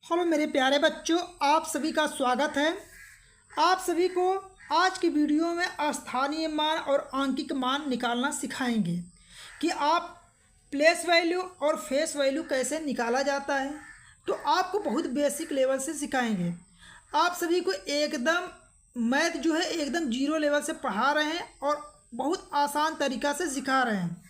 Hello मेरे प्यारे बच्चों, आप सभी का स्वागत है। आप सभी को आज की वीडियो में स्थानीय मान और आंकिक मान निकालना सिखाएंगे कि आप प्लेस वैल्यू और फेस वैल्यू कैसे निकाला जाता है। तो आपको बहुत बेसिक लेवल से सिखाएंगे। आप सभी को एकदम मैथ जो है एकदम जीरो लेवल से पढ़ा रहे हैं और बहुत आसान तरीक़ा से सिखा रहे हैं।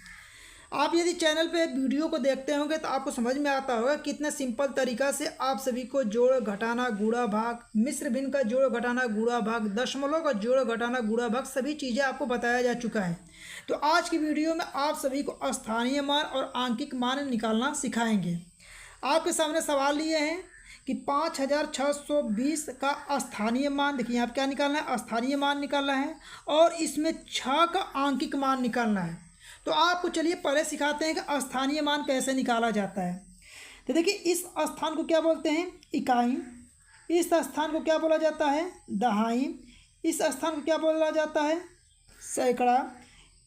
आप यदि चैनल पे वीडियो को देखते होंगे तो आपको समझ में आता होगा कितना सिंपल तरीका से आप सभी को जोड़ घटाना गुणा भाग, मिश्र भिन्न का जोड़ घटाना गुणा भाग, दशमलव का जोड़ घटाना गुणा भाग सभी चीज़ें आपको बताया जा चुका है। तो आज की वीडियो में आप सभी को स्थानीय मान और आंकिक मान निकालना सिखाएंगे। आपके सामने सवाल लिए हैं कि 5620 का स्थानीय मान, देखिए आप क्या निकालना है, स्थानीय मान निकालना है और इसमें 6 का आंकिक मान निकालना है। तो आपको चलिए पहले सिखाते हैं कि स्थानीय मान कैसे निकाला जाता है। तो देखिए इस स्थान को क्या बोलते हैं, इकाई। इस स्थान को क्या बोला जाता है, दहाई। इस स्थान को क्या बोला जाता है, सैकड़ा।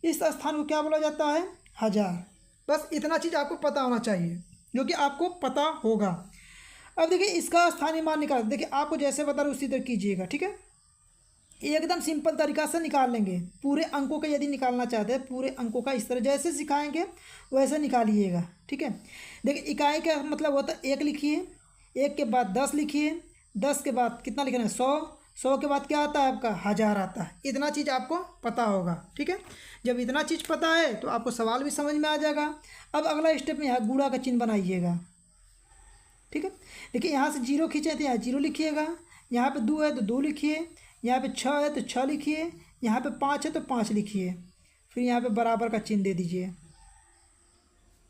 इस स्थान को क्या बोला जाता है, हजार। बस इतना चीज़ आपको पता होना चाहिए, जो कि आपको पता होगा। अब देखिए इसका स्थानीय मान निकाल, देखिए आपको जैसे बता रहे उसी तरह कीजिएगा, ठीक है। एकदम सिंपल तरीका से निकाल लेंगे। पूरे अंकों का यदि निकालना चाहते हैं, पूरे अंकों का इस तरह जैसे सिखाएंगे वैसे निकालिएगा, ठीक है। देखिए इकाई का मतलब होता है एक लिखिए, एक के बाद 10 लिखिए, 10 के बाद कितना लिखना है, 100, 100 के बाद क्या आता है आपका, हजार आता है। इतना चीज़ आपको पता होगा, ठीक है। जब इतना चीज़ पता है तो आपको सवाल भी समझ में आ जाएगा। अब अगला स्टेप में यहाँ गुणा का चिन्ह बनाइएगा, ठीक है। देखिए यहाँ से 0 खींचे तो यहाँ 0 लिखिएगा, यहाँ पे 2 है तो 2 लिखिए, यहाँ पे 6 है तो 6 लिखिए, यहाँ पे 5 है तो 5 लिखिए, फिर यहाँ पे बराबर का चिन्ह दे दीजिए,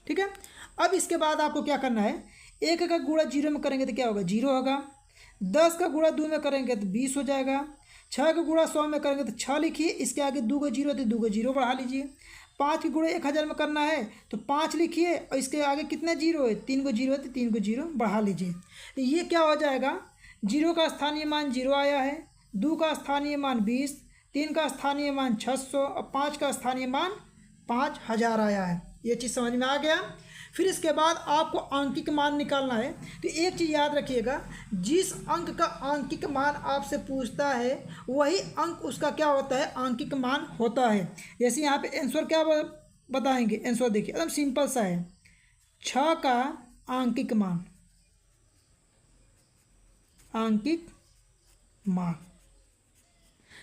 ठीक है। अब इसके बाद आपको क्या करना है, 1 का गुणा 0 में करेंगे तो क्या होगा, 0 होगा। 10 का गुणा 2 में करेंगे तो 20 हो जाएगा। 6 का गुणा 100 में करेंगे तो 6 लिखिए, इसके आगे 2 का 0 तो 2 का 0 बढ़ा लीजिए। 5 के गुणा 1000 में करना है तो 5 लिखिए और इसके आगे कितने 0 है, 3 को 0 है तो 3 को 0 बढ़ा लीजिए। तो ये क्या हो जाएगा, 0 का स्थानीय मान 0 आया है, 2 का स्थानीय मान 20, 3 का स्थानीय मान 600 और 5 का स्थानीय मान 5000 आया है। ये चीज़ समझ में आ गया। फिर इसके बाद आपको आंकिक मान निकालना है। तो एक चीज़ याद रखिएगा, जिस अंक का आंकिक मान आपसे पूछता है वही अंक उसका क्या होता है, आंकिक मान होता है। जैसे यहाँ पे आंसर क्या बताएंगे, आंसर देखिए एकदम सिंपल सा है, 6 का आंकिक मान, आंकिक मान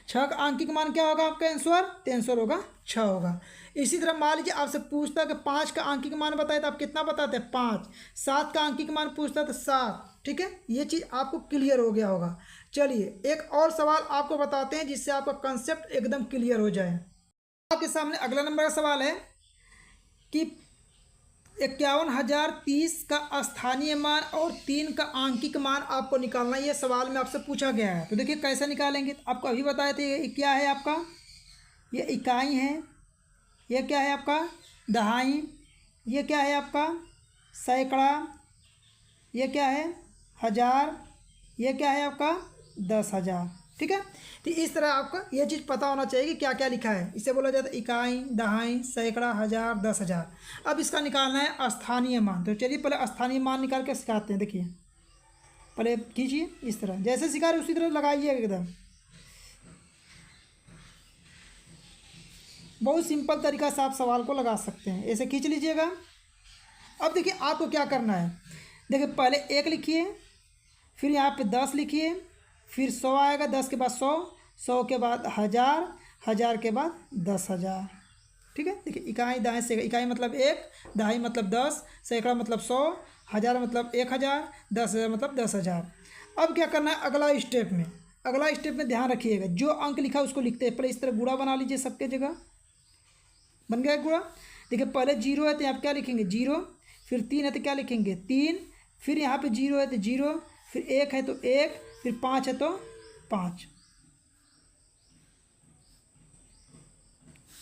6 का आंकिक मान क्या होगा आपका आंसर, तो आंसर होगा 6 होगा। इसी तरह मान लीजिए आपसे पूछता है कि 5 का आंकिक मान बताए तो आप कितना बताते हैं, 5। 7 का आंकिक मान पूछता है तो 7, ठीक है। ये चीज़ आपको क्लियर हो गया होगा। चलिए एक और सवाल आपको बताते हैं जिससे आपका कंसेप्ट एकदम क्लियर हो जाए। आपके सामने अगला नंबर का सवाल है कि 51,030 का स्थानीय मान और 3 का आंकिक मान आपको निकालना, ये सवाल में आपसे पूछा गया है। तो देखिए कैसे निकालेंगे, आपको अभी बताए थे। ये क्या है आपका, ये इकाई है, ये क्या है आपका दहाई, ये क्या है आपका सैकड़ा, ये क्या है हजार, ये क्या है आपका 10,000, ठीक है। तो इस तरह आपका ये चीज़ पता होना चाहिए कि क्या क्या लिखा है। इसे बोला जाता है इकाई, दहाई, सैकड़ा, हजार, 10,000। अब इसका निकालना है स्थानीय मान। तो चलिए पहले स्थानीय मान निकाल के सिखाते हैं। देखिए पहले कीजिए इस तरह, जैसे सिखा रहे उसी तरह लगाइए एकदम। बहुत सिंपल तरीका से आप सवाल को लगा सकते हैं, ऐसे खींच लीजिएगा। अब देखिए आपको क्या करना है, देखिए पहले 1 लिखिए, फिर यहाँ पे 10 लिखिए, फिर 100 आएगा, 10 के बाद 100, 100 के बाद 1000, 1000 के बाद 10,000, ठीक है। देखिए इकाई दहाई से, इकाई मतलब 1, दहाई मतलब 10, सैकड़ा मतलब 100, हजार मतलब 1000, 10,000 मतलब 10,000। अब क्या करना है अगला स्टेप में, अगला स्टेप में ध्यान रखिएगा जो अंक लिखा है उसको लिखते हैं। पहले इस तरह गुणा बना लीजिए, सबके जगह बन गया गुणा। देखिए पहले 0 है तो आप क्या लिखेंगे 0, फिर 3 है तो क्या लिखेंगे 3, फिर यहाँ पे 0 है तो 0, फिर 1 है तो 1, फिर 5 है तो 5।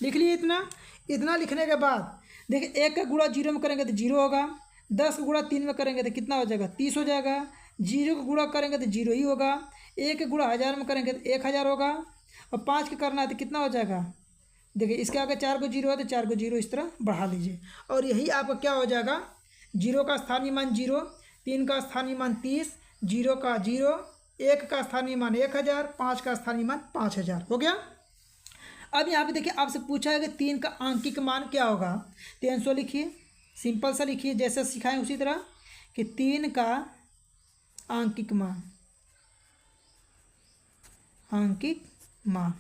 लिख लिए इतना लिखने के बाद देखिए 1 का गुणा 0 में करेंगे तो 0 होगा, 10 का गुणा 3 में करेंगे तो कितना हो जाएगा 30 हो जाएगा, 0 का गुणा करेंगे तो 0 ही होगा, 1 का गुणा 1000 में करेंगे तो 1000 होगा, और 5 का करना है तो कितना हो जाएगा, देखिए इसके आगे 4 को 0 है तो 4 को 0 इस तरह बढ़ा लीजिए। और यही आपका क्या हो जाएगा, 0 का स्थानीय मान 0, 3 का स्थानीय मान 30, 0 का 0, 1 का स्थानीय मान 1000, 5 का स्थानीय मान 5000 हो गया। अब यहाँ पे देखिए आपसे पूछा है कि 3 का आंकिक मान क्या होगा। 300 लिखिए, सिंपल सा लिखिए जैसे सिखाएं उसी तरह कि 3 का आंकिक मान, आंकिक मान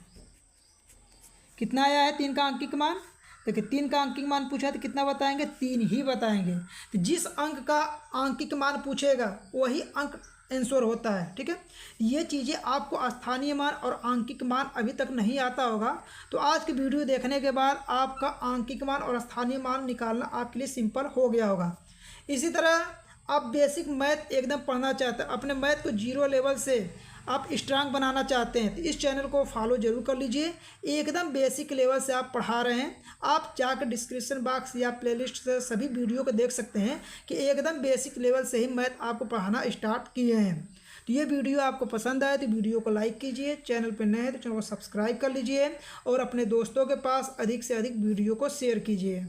कितना आया है। 3 का आंकिक मान देखिए, 3 का आंकिक मान पूछा तो कितना बताएंगे, 3 ही बताएंगे। तो जिस अंक का आंकिक मान पूछेगा वही अंक आंसर होता है, ठीक है। ये चीज़ें आपको स्थानीय मान और आंकिक मान अभी तक नहीं आता होगा, तो आज की वीडियो देखने के बाद आपका आंकिक मान और स्थानीय मान निकालना आपके लिए सिंपल हो गया होगा। इसी तरह आप बेसिक मैथ एकदम पढ़ना चाहते हैं, अपने मैथ को 0 लेवल से आप स्ट्रांग बनाना चाहते हैं, तो इस चैनल को फॉलो जरूर कर लीजिए। एकदम बेसिक लेवल से आप पढ़ा रहे हैं। आप जाकर डिस्क्रिप्शन बॉक्स या प्लेलिस्ट से सभी वीडियो को देख सकते हैं कि एकदम बेसिक लेवल से ही मैथ आपको पढ़ाना स्टार्ट किए हैं। तो ये वीडियो आपको पसंद आए तो वीडियो को लाइक कीजिए, चैनल पर नए हैं तो चैनल को सब्सक्राइब कर लीजिए और अपने दोस्तों के पास अधिक से अधिक वीडियो को शेयर कीजिए।